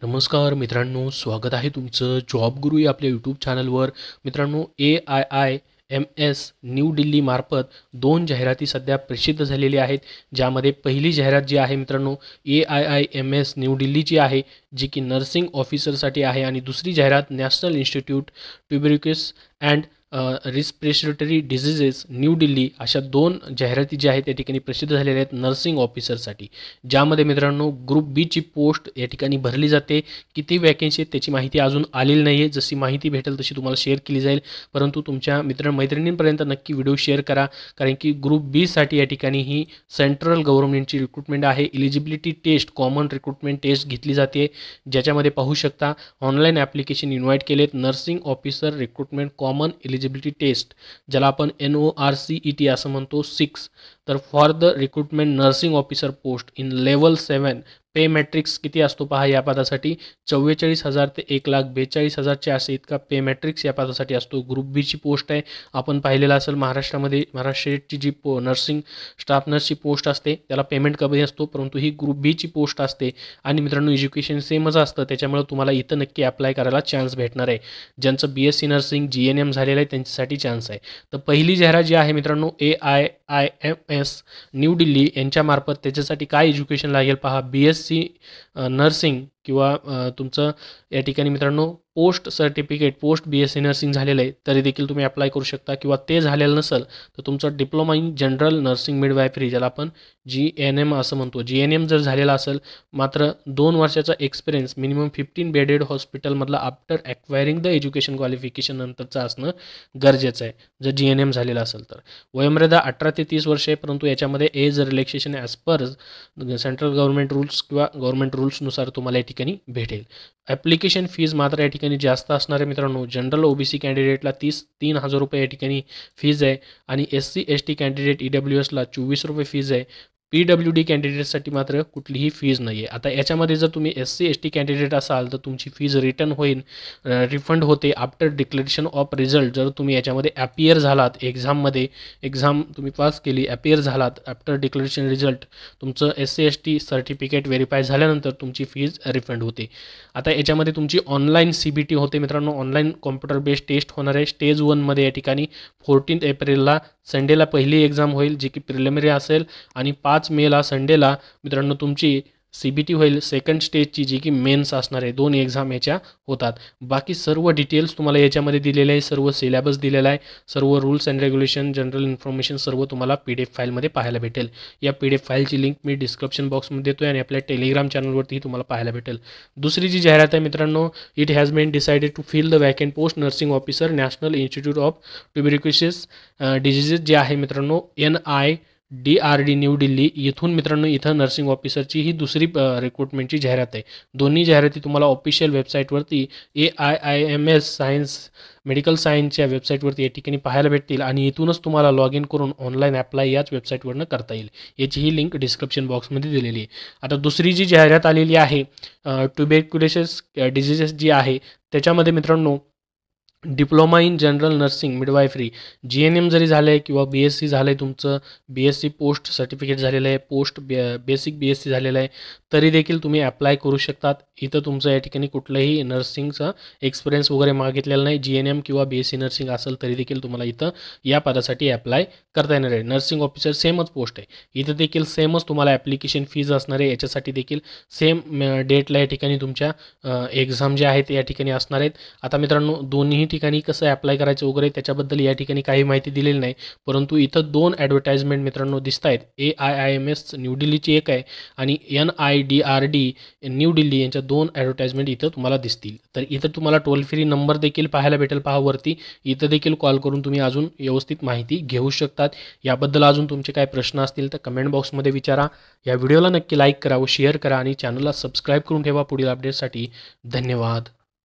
नमस्कार मित्रांनो, स्वागत आहे तुमचं जॉब गुरु या आपल्या यूट्यूब चॅनलवर. मित्रांनो, AIIMS न्यू दिल्ली मार्फत 2 जाहिराती सध्या प्रसिद्ध झालेली आहेत. ज्यामध्ये पहिली जाहिरात जी आहे मित्रांनो AIIMS न्यू दिल्लीची आहे, जी की नर्सिंग ऑफिसरसाठी आहे, आणि दुसरी जाहिरात national institute tuberculosis and respiratory diseases New Delhi अशा 2 जाहिराती ज्या आहेत त्या ठिकाणी प्रसिद्ध झालेल्या आहेत नर्सिंग ऑफिसरसाठी. ज्यामध्ये मित्रांनो ग्रुप बी ची पोस्ट या ठिकाणी भरली जाते. किती वॅकन्सी आहेत त्याची माहिती अजून आलेली नाही आहे. जशी माहिती भेटेल तशी तुम्हाला शेअर केली जाईल, परंतु तुमच्या मित्रमैत्रिणींपर्यंत नक्की व्हिडिओ शेअर करा, कारण की ग्रुप बी साठी या ठिकाणी ही सेंट्रल गव्हर्नमेंटची रिक्रुटमेंट आहे. Eligibility test, common recruitment test घेतली जाते, ज्याच्यामध्ये पाहू शकता ऑनलाईन ॲप्लिकेशन इन्व्हाइट केलेत. Nursing officer recruitment common eligibility test, ज्याला आपण NORCET असं म्हणतो 6. तर for the recruitment nursing officer post in level 7 pay matrix किती असतो पहा या पदासाठी 44,000 ते 1,42,400 इतका पे मॅट्रिक्स या पदासाठी असतो. ग्रुप बी ची पोस्ट आहे. आपण पाहिलेलं असेल महाराष्ट्रामध्ये महाराष्ट्र स्टेटची जी नर्सिंग स्टाफ नर्सची पोस्ट असते त्याला पेमेंट कमी असतो, परंतु ही ग्रुप बी ची पोस्ट असते. आणि मित्रांनो एज्युकेशन सेमच असतं, त्याच्यामुळे तुम्हाला इथं नक्की अप्लाय करायला चान्स भेटणार आहे. ज्यांचं BSc नर्सिंग GNM झालेलं आहे त्यांच्यासाठी चान्स आहे. तर पहिली जाहिरात जी आहे मित्रांनो AIIMS न्यू दिल्ली यांच्यामार्फत त्याच्यासाठी काय एज्युकेशन लागेल पहा. BSc नर्सिंग किंवा तुमचं या ठिकाणी मित्रांनो post certificate post BSc nursing झालेलं आहे तरी देखील तुम्ही अप्लाय करू शकता, किंवा ते झालेलं नसेल तर तुमचं diploma in general nursing midwifery, ज्याला आपण GNM असं म्हणतो, GNM जर झालेला असेल, मात्र 2 वर्षाचा एक्सपिरियन्स मिनिमम 15 बेडेड हॉस्पिटलमधला after acquiring the education qualification नंतरचं असणं गरजेचं आहे जर GNM झालेला असेल तर. वयोमर्यादा 18 ते 30 वर्ष आहे, परंतु याच्यामध्ये age relaxation as per central government rules किंवा गव्हर्नमेंट रूल्सनुसार तुम्हाला या ठिकाणी भेटेल. ॲप्लिकेशन फीज मात्र या ठिकाणी जास्त असणार आहे मित्रांनो. जनरल OBC कॅन्डिडेटला 3,000 रुपये या ठिकाणी फीज आहे, आणि SC ST कॅन्डिडेट EWSला 24 रुपये फीज आहे. PWD कॅन्डिडेटसाठी मात्र कुठलीही फीज नाही आहे. आता याच्यामध्ये जर तुम्ही SC ST कॅन्डिडेट असाल तर तुमची फीज रिटर्न होईल, रिफंड होते आफ्टर डिक्लेरेशन ऑफ रिझल्ट. जर तुम्ही याच्यामध्ये ॲपियर झालात एक्झाममध्ये, एक्झाम तुम्ही पास केली, ॲपियर झालात, आफ्टर डिक्लेरेशन रिझल्ट तुमचं SC ST सर्टिफिकेट व्हेरीफाय झाल्यानंतर तुमची फीज रिफंड होते. आता याच्यामध्ये तुमची ऑनलाईन CBT होते मित्रांनो. ऑनलाईन कॉम्प्युटर बेस्ड टेस्ट होणार आहे. स्टेज 1मध्ये या ठिकाणी 14 एप्रिलला संडेला पहिली एक्झाम होईल, जी की प्रिलिमिनरी असेल, आणि 5 मेला संडेला मित्रांनो तुमची CBT होईल सेकंड स्टेजची, जी की मेन्स असणार आहे. 2 एक्झाम याच्या होतात. बाकी सर्व डिटेल्स तुम्हाला याच्यामध्ये दिलेले आहे, सर्व सिलेबस दिलेला आहे, सर्व rules and regulation, general information सर्व तुम्हाला PDF फाईलमध्ये पाहायला भेटेल. या PDF फाईलची लिंक मी डिस्क्रिप्शन बॉक्समध्ये देतो आहे, आणि आपल्या टेलिग्राम चॅनलवरतीही तुम्हाला पाहायला भेटेल. दुसरी जी जाहिरात आहे मित्रांनो, it has been decided to fill the vacant post nursing officer national institute of tuberculosis diseases जे आहे मित्रांनो NIDRD न्यू दिल्ली इथून मित्रांनो इथं नर्सिंग ऑफिसरची ही दुसरी रिक्रुटमेंटची जाहिरात आहे. दोन्ही जाहिराती तुम्हाला ऑफिशियल वेबसाईटवरती AIIMS मेडिकल सायन्सच्या वेबसाईटवरती या ठिकाणी पाहायला भेटतील, आणि इथूनच तुम्हाला लॉग इन करून ऑनलाईन अप्लाय याच वेबसाईटवरनं करता येईल. याची ही लिंक डिस्क्रिप्शन बॉक्समध्ये दिलेली आहे. आता दुसरी जी जाहिरात आलेली आहे ट्युबरक्युलोसिस डिझीजेस जी आहे त्याच्यामध्ये मित्रांनो diploma in general nursing midwifery GNM जरी झालं आहे किंवा BSc झालं आहे, तुमचं BSc पोस्ट सर्टिफिकेट झालेलं आहे, पोस्ट बेसिक BSc झालेलं आहे, तरी देखील तुम्ही अप्लाय करू शकतात. इथं तुमचं या ठिकाणी कुठलंही नर्सिंगचा एक्सपिरियन्स वगैरे मागितलेलं नाही. GNM किंवा BSc नर्सिंग असेल तरी देखील तुम्हाला इथं या पदासाठी अप्लाय करता येणार आहे. नर्सिंग ऑफिसर सेमच पोस्ट आहे, इथं देखील सेमच तुम्हाला ॲप्लिकेशन फीज असणार आहे. याच्यासाठी देखील सेम डेटला या ठिकाणी तुमच्या एक्झाम ज्या आहेत या ठिकाणी असणार आहेत. आता मित्रांनो दोन्ही ठिकाणी कसं अप्लाय करायचं वगैरे त्याच्याबद्दल या ठिकाणी काही माहिती दिलेली नाही, परंतु इथं 2 ॲडव्हर्टाइजमेंट मित्रांनो दिसत आहेत. AIIMS न्यू दिल्लीची एक आहे, आणि NIDRD न्यू दिल्ली यांच्या 2 ॲडव्हर्टाइजमेंट इथं तुम्हाला दिसतील. तर इथं तुम्हाला टोल फ्री नंबर देखील पाहायला भेटेल पहा वरती. इथं देखील कॉल करून तुम्ही अजून व्यवस्थित माहिती घेऊ शकतात. याबद्दल अजून तुमचे काय प्रश्न असतील तर कमेंट बॉक्समध्ये विचारा. या व्हिडिओला नक्की लाईक करा व शेअर करा, आणि चॅनलला सबस्क्राईब करून ठेवा पुढील अपडेटसाठी. धन्यवाद.